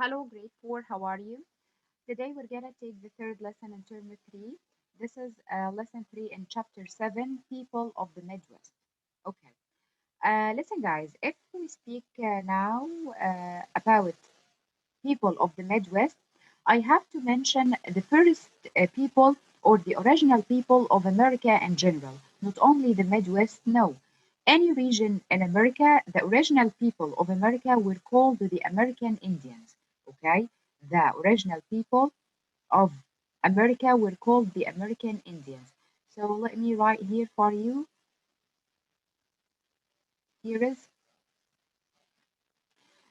Hello, grade 4. How are you? Today we're gonna take the third lesson in term 3. This is lesson 3 in chapter 7, People of the Midwest. Okay. Listen, guys, if we speak now about people of the Midwest, I have to mention the first people or the original people of America in general, not only the Midwest, no. Any region in America, the original people of America were called the American Indians, okay? The original people of America were called the American Indians. So let me write here for you. Here is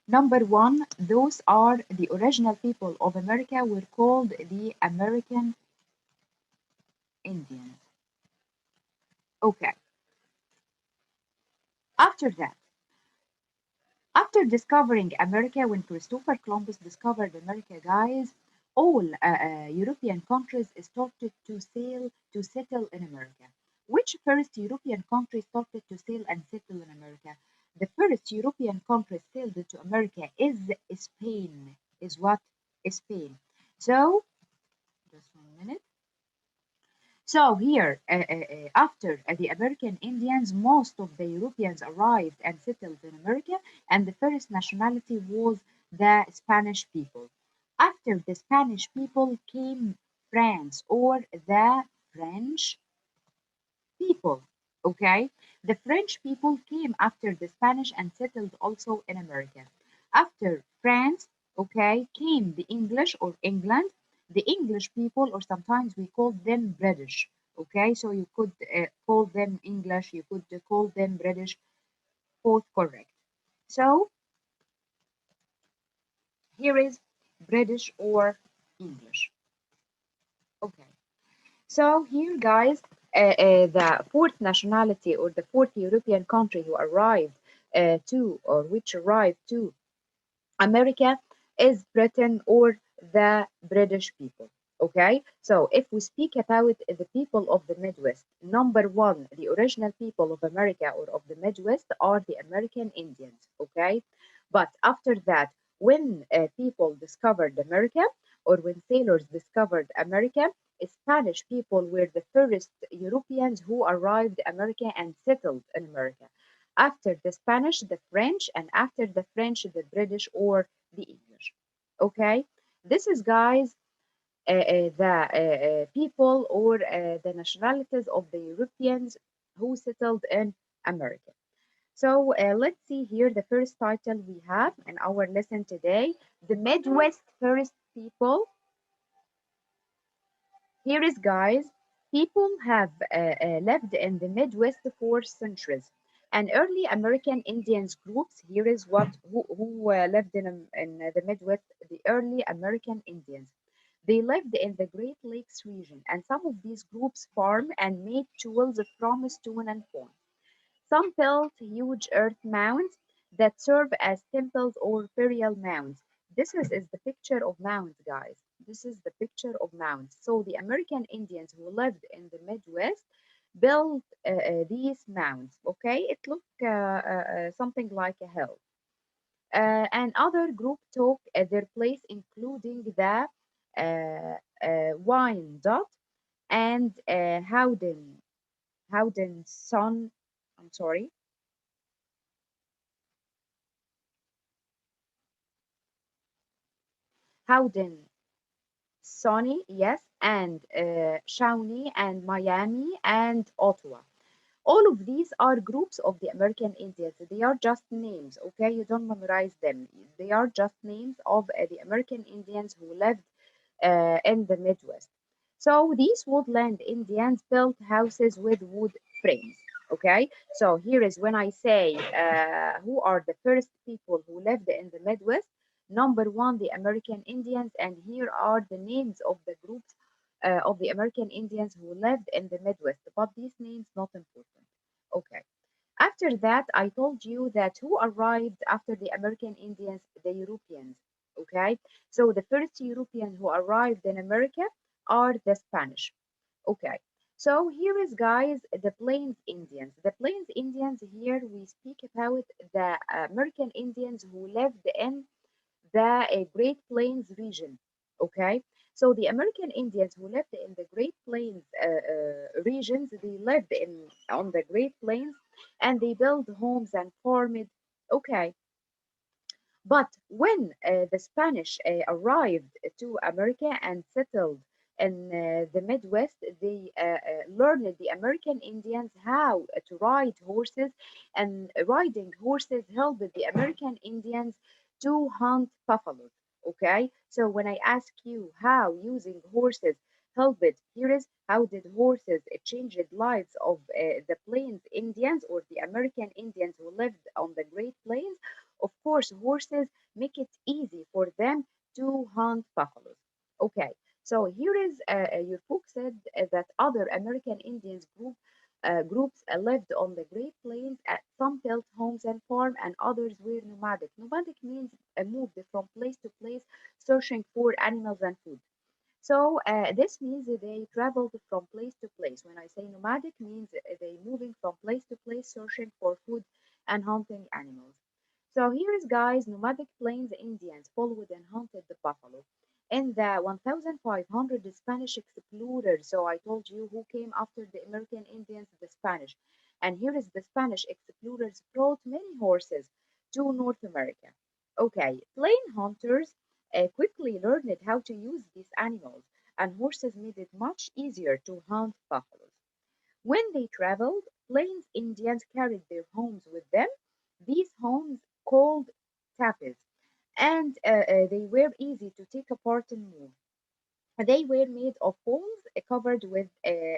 number one, those are the original people of America were called the American Indians. Okay, after that, after discovering America, when Christopher Columbus discovered America, guys, all European countries started to sail to settle in America. Which first European country started to sail and settle in America? The first European country sailed to America is Spain. Is what? Spain. So, just 1 minute. So here, after the American Indians, most of the Europeans arrived and settled in America, and the first nationality was the Spanish people. After the Spanish people came France or the French people. Okay, the French people came after the Spanish and settled also in America. After France, okay, came the English or England. The English people, or sometimes we call them British. Okay, so you could call them English, you could call them British, both correct. So here is British or English. Okay. So here, guys, the fourth nationality or the fourth European country who arrived to or which arrived to America is Britain or the British people. Okay, so if we speak about the people of the Midwest, number one, the original people of America or of the Midwest are the American Indians. Okay, but after that, when people discovered America or when sailors discovered America, Spanish people were the first Europeans who arrived America and settled in America. After the Spanish, the French, and after the French, the British or the English. Okay, this is, guys, the people or the nationalities of the Europeans who settled in America. So let's see here the first title we have in our lesson today, the Midwest First People. Here is, guys, people have lived in the Midwest for centuries. And early American Indians groups, here is who lived in the Midwest, the early American Indians. They lived in the Great Lakes region, and some of these groups farmed and made tools from stone and corn. Some built huge earth mounds that serve as temples or burial mounds. This is the picture of mounds, guys. This is the picture of mounds. So the American Indians who lived in the Midwest built these mounds. Okay, it looked something like a hill. And other group took their place, including the Wyandotte and Howden son. I'm sorry. Howden, Sonny, yes, and Shawnee and Miami and Ottawa. All of these are groups of the American Indians. They are just names, okay? You don't memorize them. They are just names of the American Indians who lived in the Midwest. So these woodland Indians built houses with wood frames. Okay, so here is when I say who are the first people who lived in the Midwest. Number one, the American Indians, and here are the names of the groups of the American Indians who lived in the Midwest. But these names not important. Okay. After that, I told you that who arrived after the American Indians, the Europeans. Okay, so the first European who arrived in America are the Spanish. Okay, so here is, guys, the Plains Indians. The Plains Indians, here we speak about the American Indians who lived in the Great Plains region. Okay, so the American Indians who lived in the Great Plains regions, they lived in on the Great Plains, and they built homes and farmed. Okay, but when the Spanish arrived to America and settled in the Midwest, they learned the American Indians how to ride horses, and riding horses helped the American Indians to hunt buffaloes. Okay, so when I ask you how using horses helped, here is how did horses change the lives of the Plains Indians or the American Indians who lived on the Great Plains. Of course, horses make it easy for them to hunt buffaloes. Okay, so here is your book said that other American Indians groups lived on the Great Plains. Some built homes and farm, and others were nomadic. Nomadic means moved from place to place, searching for animals and food. So this means that they traveled from place to place. When I say nomadic, means they moving from place to place, searching for food and hunting animals. So here is guys, nomadic plains Indians followed and hunted the buffalo. In the 1500 Spanish explorers, so I told you who came after the American Indians, the Spanish. And here is the Spanish explorers brought many horses to North America. Okay, plain hunters quickly learned how to use these animals, and horses made it much easier to hunt buffaloes. When they traveled, Plains Indians carried their homes with them. These homes called tapis, and they were easy to take apart and move. They were made of poles covered with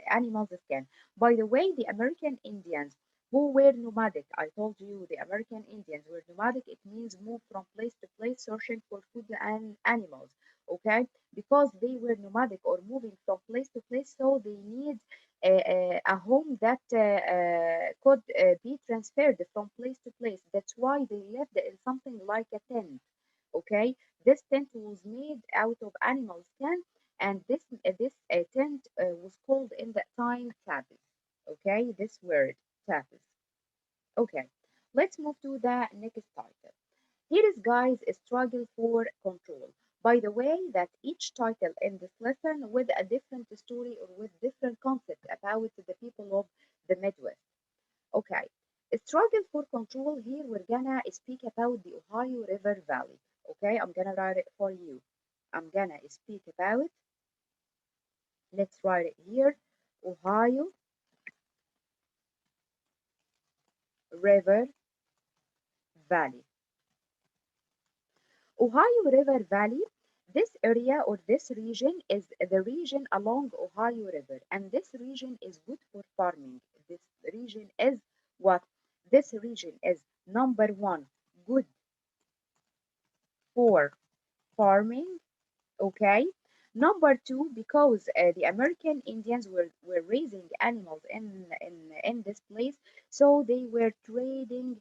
animals' skin. By the way, the American Indians who were nomadic, I told you the American Indians were nomadic. It means move from place to place searching for food and animals. Okay, because they were nomadic or moving from place to place, so they need a home that could be transferred from place to place. That's why they lived in something like a tent. Okay, this tent was made out of animal skin, and this tent was called in that time tabis. Okay, this word tabis. Okay, let's move to the next title. Here is guys a struggle for control. By the way, that each title in this lesson with a different story or with different concept about the people of the Midwest. Okay, a struggle for control. Here we're gonna speak about the Ohio River Valley. Okay, I'm gonna write it for you. I'm gonna speak about, let's write it here, Ohio River Valley. Ohio River Valley, this area or this region is the region along Ohio River, and this region is good for farming. This region is what? This region is number one, good for farming. Okay. Number two, because the American Indians were raising animals in this place, so they were trading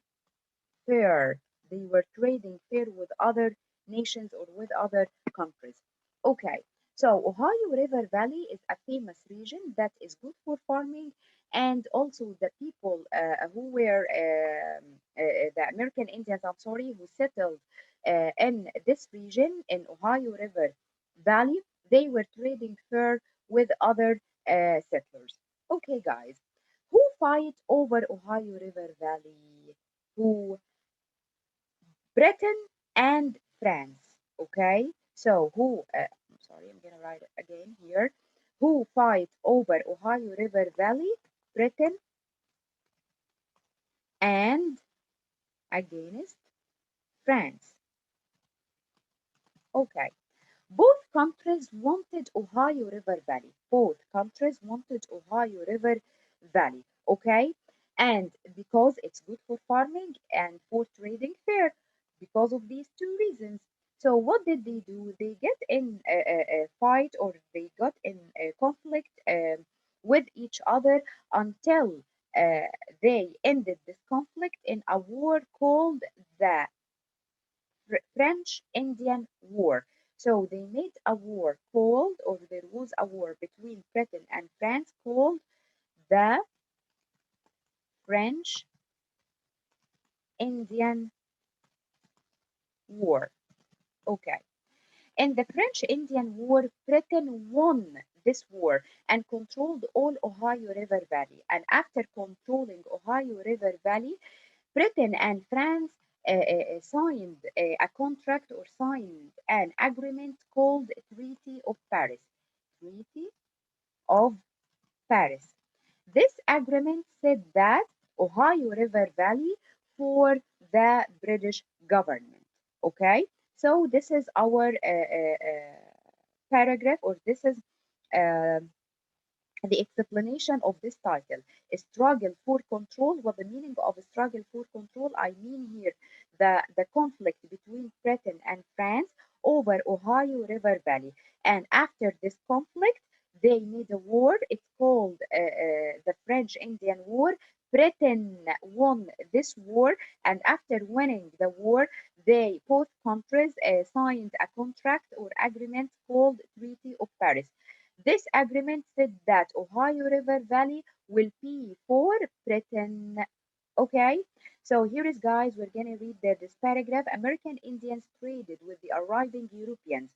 fair. They were trading fair with other nations or with other countries. Okay, so Ohio River Valley is a famous region that is good for farming, and also the people who were the American Indians, I'm sorry, who settled in this region in Ohio River Valley, they were trading fair with other settlers. Okay, guys, who fight over Ohio River Valley? Who? Britain and France. Okay, so who? I'm sorry, I'm gonna write it again here. Who fight over Ohio River Valley? Britain and against France. Okay, both countries wanted Ohio River Valley. Both countries wanted Ohio River Valley. Okay, and because it's good for farming and for trading fair, because of these two reasons. So what did they do? They get in a fight, or they got in a conflict with each other until uh, they ended this conflict in a war called the French Indian War. So they made a war called, or there was a war between Britain and France called the French Indian War. Okay. In the French Indian War, Britain won this war and controlled all Ohio River Valley. And after controlling Ohio River Valley, Britain and France signed a contract or signed an agreement called Treaty of Paris. Treaty of Paris. This agreement said that Ohio River Valley for the British government. Okay, so this is our paragraph, or this is uh, the explanation of this title, a struggle for control. What the meaning of a struggle for control? I mean here the conflict between Britain and France over Ohio River Valley. And after this conflict, they made a war. It's called the French Indian War. Britain won this war, and after winning the war, they both countries signed a contract or agreement called Treaty of Paris. This agreement said that Ohio River Valley will be for Britain. Okay, so here is, guys, we're gonna read this paragraph. American Indians traded with the arriving Europeans.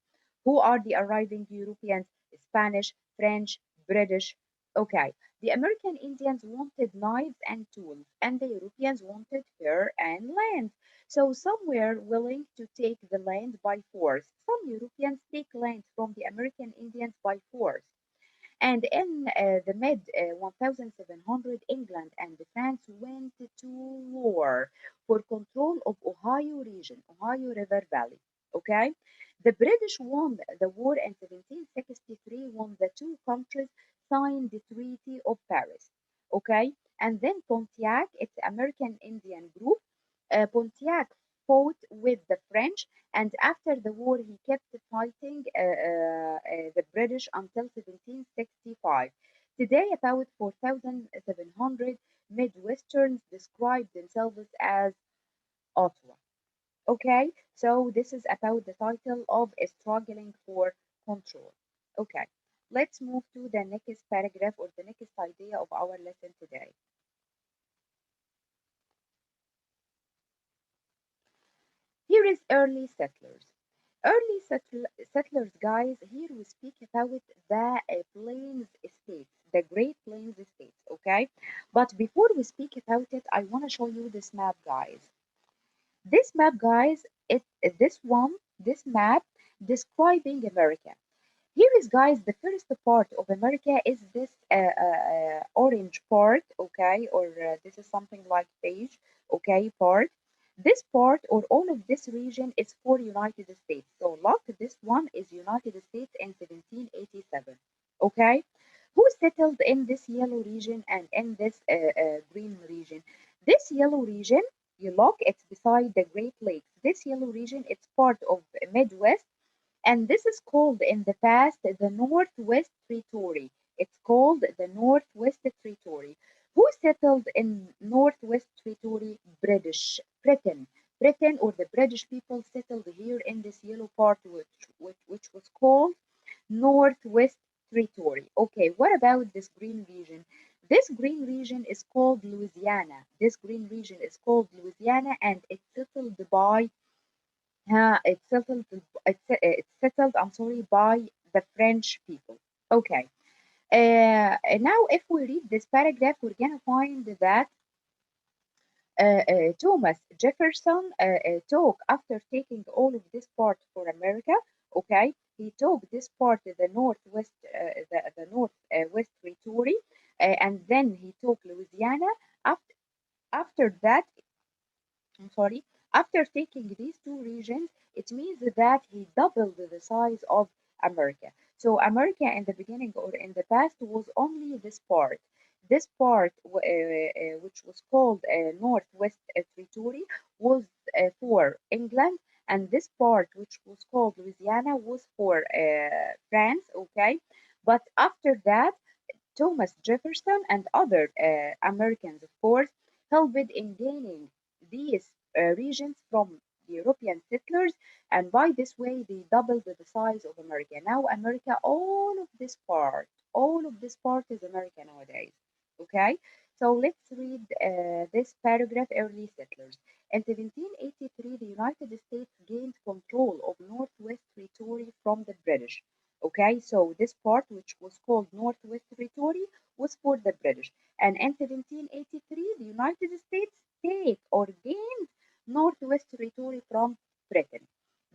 Who are the arriving Europeans? Spanish, French, British. Okay, the American Indians wanted knives and tools, and the Europeans wanted fur and land. So some were willing to take the land by force. Some Europeans take land from the American Indians by force. And in the mid 1700, England and France went to war for control of Ohio region, Ohio River Valley. Okay, the British won the war in 1763 when the two countries signed the Treaty of Paris. Okay, and then Pontiac, its American Indian group, Pontiac fought with the French, and after the war he kept fighting the British until 1765. Today, about 4,700 Midwesterns describe themselves as Ottawa. Okay, so this is about the title of Struggling for Control. Okay, let's move to the next paragraph or the next idea of our lesson today. Here is early settlers. Settlers, guys, here we speak about the Plains States, the Great Plains States, okay? But before we speak about it, I want to show you this map, guys. This map, guys, this map describing America. Here is, guys, the first part of America is this orange part, okay, or this is something like beige, okay, part. This part or all of this region is for United States. So look, this one is United States in 1787, okay. Who settled in this yellow region and in this green region? This yellow region, you look, it's beside the Great Lakes. This yellow region, it's part of Midwest, and this is called in the past the Northwest Territory. It's called the Northwest Territory. Who settled in Northwest Territory? Britain. Britain, or the British people, settled here in this yellow part, which was called Northwest Territory. Okay, what about this green region? This green region is called Louisiana. This green region is called Louisiana, and it's settled by it's settled. It's settled. I'm sorry, by the French people. Okay. Now, if we read this paragraph, we're gonna find that Thomas Jefferson took, after taking all of this part for America. Okay, he took this part, the northwest, the northwest territory, and then he took Louisiana. After that, I'm sorry, after taking these two regions, it means that he doubled the size of America. So America in the beginning or in the past was only this part. This part, which was called Northwest Territory, was for England, and this part, which was called Louisiana, was for France. Okay, but after that, Thomas Jefferson and other Americans, of course, helped in gaining these regions from European settlers, and by this way, they doubled the size of America. Now, America, all of this part is America nowadays. Okay, so let's read this paragraph, early settlers. In 1783, the United States gained control of Northwest Territory from the British. Okay, so this part, which was called Northwest Territory, was for the British. And in 1783, the United States take or gained Northwest Territory from Britain.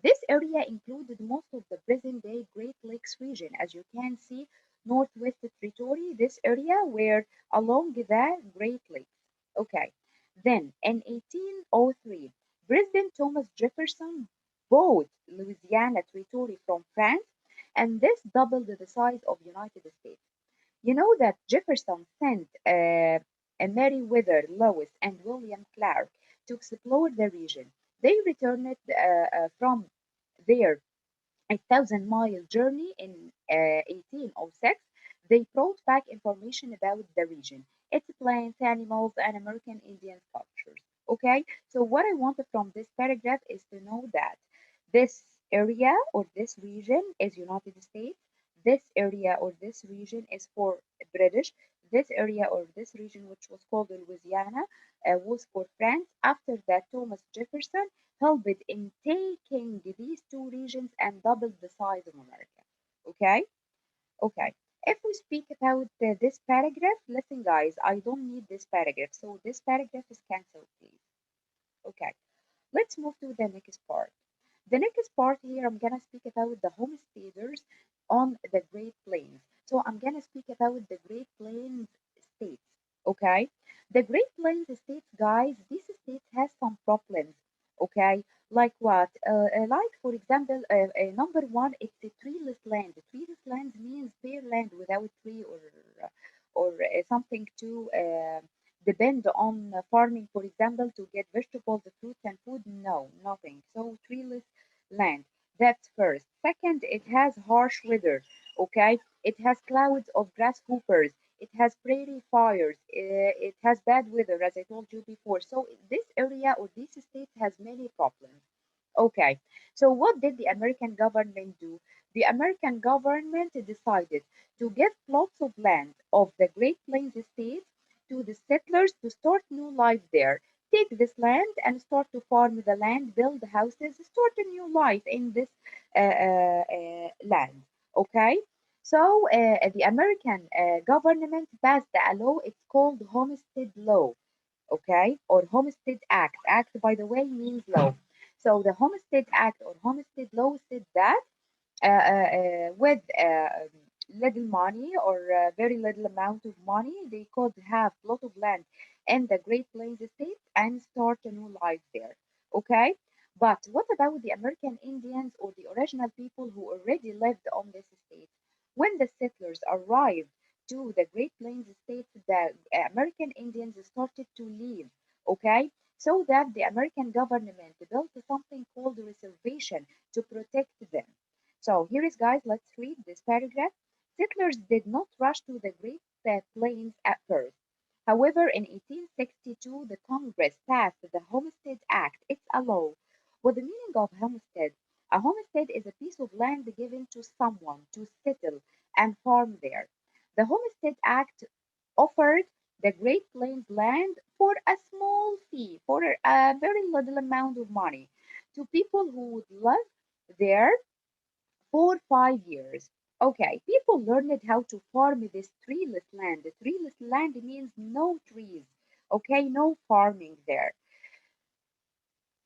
This area included most of the present-day Great Lakes region. As you can see, Northwest Territory, this area were along the Great Lakes. Okay. Then, in 1803, President Thomas Jefferson bought Louisiana Territory from France, and this doubled the size of United States. You know that Jefferson sent Meriwether Lewis and William Clark to explore the region. They returned from their 1,000-mile journey in 1806. They brought back information about the region, its plants, animals, and American Indian cultures. Okay, so what I wanted from this paragraph is to know that this area or this region is United States. This area or this region is for British. This area or this region, which was called Louisiana, was for France. After that, Thomas Jefferson helped in taking these two regions and doubled the size of America. Okay? Okay. If we speak about this paragraph, listen, guys, I don't need this paragraph. So this paragraph is cancelled, please. Okay. Let's move to the next part. The next part here, I'm going to speak about the homesteaders on the Great Plains. So I'm going to speak about the Great Plains states. Okay. The Great Plains states, guys, this state has some problems. Okay. Like what? Like, for example, number one, it's a treeless land. Treeless land means bare land without tree or something to depend on farming, for example, to get vegetables, fruits, and food? No, nothing. So treeless land. That's first. Second, it has harsh weather. Okay, it has clouds of grasshoppers. It has prairie fires. It has bad weather, as I told you before. So this area or this state has many problems. Okay, so what did the American government do? The American government decided to give plots of land of the Great Plains states to the settlers to start new life there. Take this land and start to farm the land, build houses, start a new life in this land. Okay, so the American government passed a law. It's called Homestead Law, okay, or Homestead Act. Act, by the way, means law. So the Homestead Act or Homestead Law said that with little money or very little amount of money, they could have a lot of land in the Great Plains states and start a new life there. Okay, but what about the American Indians or the original people who already lived on this state? When the settlers arrived to the Great Plains states, the American Indians started to leave. Okay, so that the American government built something called a reservation to protect them. So here is, guys, let's read this paragraph. Settlers did not rush to the Great Plains at first. However, in 1862, the Congress passed the Homestead Act. It's a law. What the meaning of homestead? A homestead is a piece of land given to someone to settle and farm there. The Homestead Act offered the Great Plains land for a small fee, for a very little amount of money, to people who would live there for 5 years. Okay, people learned how to farm this treeless land. The treeless land means no trees. Okay, no farming there.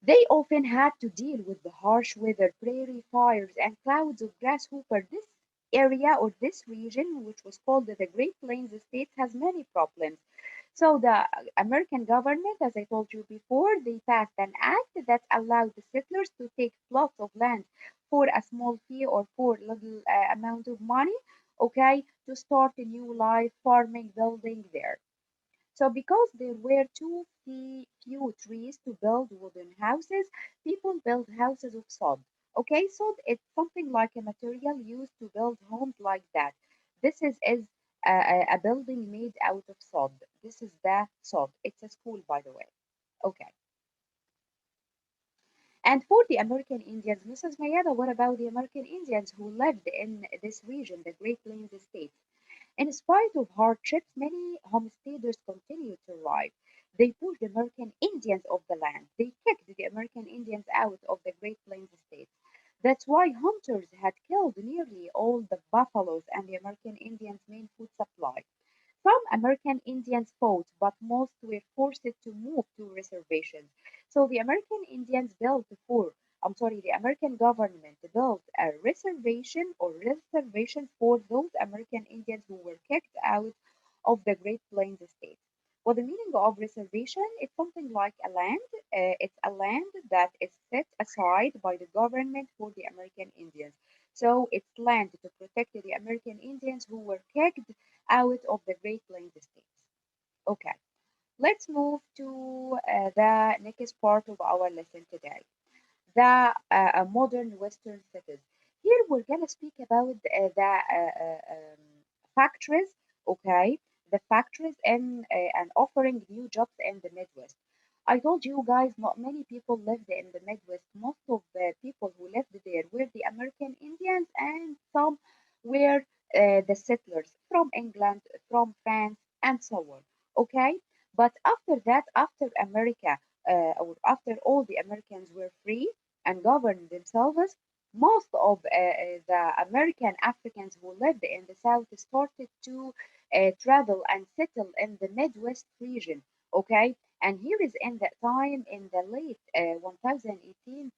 They often had to deal with the harsh weather, prairie fires, and clouds of grasshopper. This area or this region, which was called the Great Plains States, has many problems. So the American government, as I told you before, they passed an act that allowed the settlers to take plots of land for a small fee or for little amount of money, okay, to start a new life, farming, building there. So because there were few trees to build wooden houses, people built houses of sod. Okay, sod it's something like a material used to build homes like that. This is a building made out of sod. This is the sod. It's a school, by the way. Okay. And for the American Indians, Mrs. Mayada, what about the American Indians who lived in this region, the Great Plains states? In spite of hardships, many homesteaders continued to thrive. They pushed the American Indians off the land. They kicked the American Indians out of the Great Plains states. That's why hunters had killed nearly all the buffaloes and the American Indians' main food supply. Some American Indians fought, but most were forced to move to reservations. So the American Indians built for, I'm sorry, the American government built a reservation for those American Indians who were kicked out of the Great Plains states. Well, the meaning of reservation is something like a land. It's a land that is set aside by the government for the American Indians. So it's land to protect the American Indians who were kicked out of the Great Plains states. Okay, let's move to the next part of our lesson today, the modern Western cities. Here we're gonna speak about factories, okay, the factories and offering new jobs in the Midwest. I told you guys not many people lived in the Midwest. Most of the people who lived there were the American Indians, and some were the settlers from England, from France, and so on. Okay, but after that, after America, or after all the Americans were free and governed themselves, most of the American Africans who lived in the South started to travel and settle in the Midwest region. Okay, and here is in that time in the late 1018,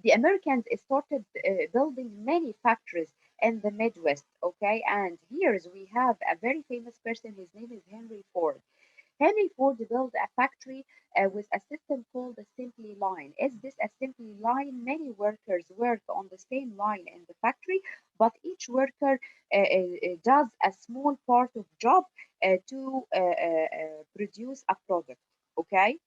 the Americans started building many factories in the Midwest. Okay, and here we have a very famous person. His name is Henry Ford. Henry Ford built a factory with a system called assembly line. Is this assembly line? Many workers work on the same line in the factory, but each worker does a small part of job to produce a product. Okay,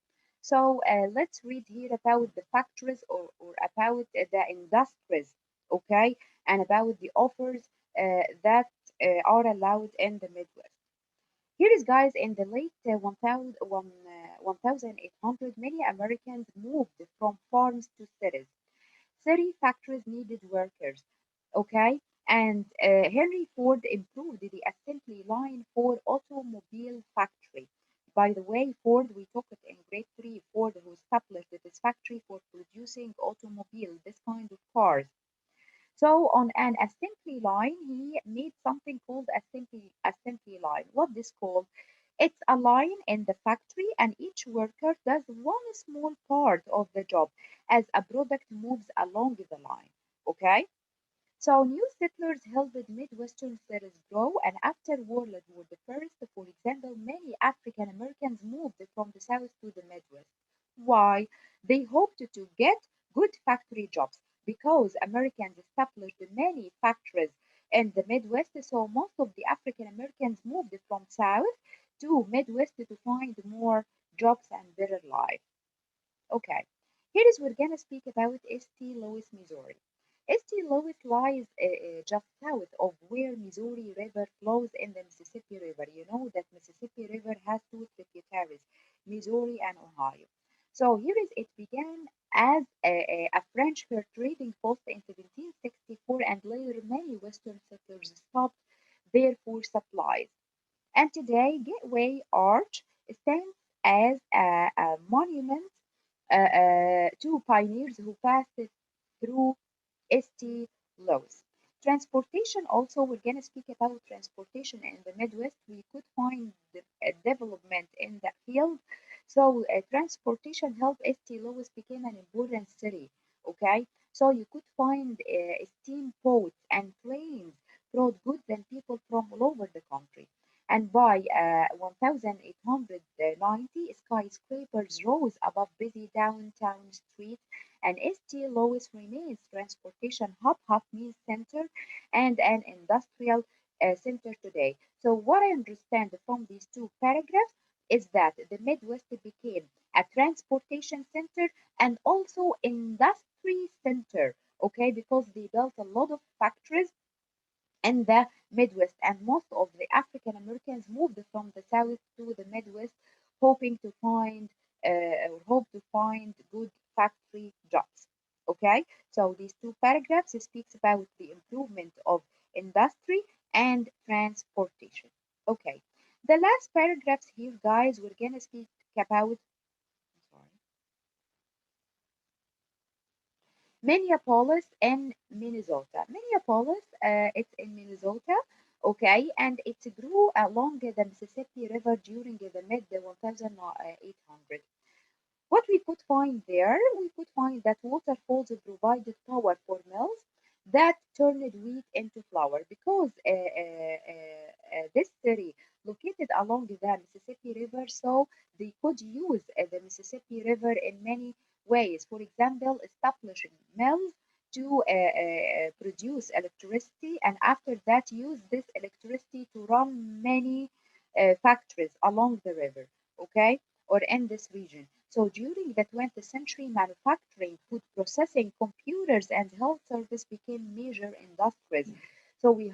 so let's read here about the factories or about the industries. Okay, and about the offers that are allowed in the Midwest. Here is, guys, in the late 1800, many Americans moved from farms to cities. City factories needed workers, okay? And Henry Ford improved the assembly line for automobile factory. By the way, Ford, we took it in grade 3, Ford who established this factory for producing automobile, this kind of cars. So on an assembly line, he made something called assembly line. What this called? It's a line in the factory, and each worker does one small part of the job as a product moves along the line. Okay? So new settlers helped Midwestern cities grow, and after World War I, for example, many African Americans moved from the South to the Midwest. Why? They hoped to get good factory jobs because Americans established many factories in the Midwest, so most of the African Americans moved from South to Midwest to find more jobs and better life. Okay, here is we're gonna speak about St. Louis, Missouri. St. Louis lies just south of where Missouri River flows in the Mississippi River. You know that Mississippi River has two tributaries, Missouri and Ohio. So here is it began as a French fur trading post in 1764, and later many Western settlers stopped there for supplies. And today, Gateway Arch stands as a monument to pioneers who passed through St. Louis. Transportation also, we're going to speak about transportation in the Midwest. We could find the development in that field. So transportation helped St. Louis become an important city. Okay, so you could find steamboats and trains brought goods and people from all over the country. And by 1890, skyscrapers rose above busy downtown streets, and St. Louis remains transportation hub means center and an industrial center today. So what I understand from these two paragraphs is that the Midwest became a transportation center and also industry center, okay, because they built a lot of factories in the Midwest, and most of the African Americans moved from the South to the Midwest, hoping to find or hope to find good factory jobs. Okay, so these two paragraphs speaks about the improvement of industry and transportation. Okay, The last paragraphs here, guys, we're gonna speak about. Sorry. Minneapolis in Minnesota. Minneapolis, it's in Minnesota, okay, and it grew along the Mississippi River during the mid 1800s. What we could find there, we could find that waterfalls provided power for mills that turned wheat into flour because this city located along the Mississippi River, so they could use the Mississippi River in many ways. For example, establishing mills to produce electricity, and after that, use this electricity to run many factories along the river. Okay, or in this region. So during the 20th century, manufacturing, food processing, computers, and health service became major industries. So we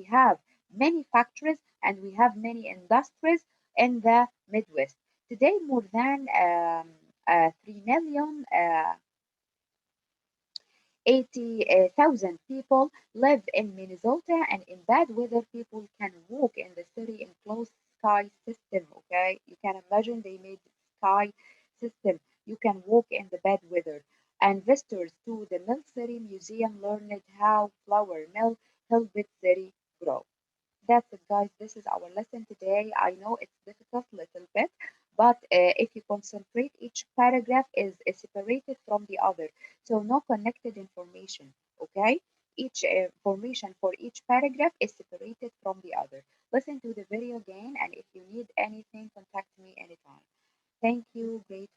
have many factories and we have many industries in the Midwest. Today, more than 3 million 80,000 people live in Minnesota, and in bad weather, people can walk in the city in closed sky system. Okay, you can imagine they made sky system. You can walk in the bad weather. And visitors to the Mill City Museum learned how flour mill helped city grow. That's it, guys. This is our lesson today. I know it's difficult a little bit, but if you concentrate, each paragraph is separated from the other, so no connected information. Okay, each information for each paragraph is separated from the other. Listen to the video again, and if you need anything, contact me anytime. Thank you. Great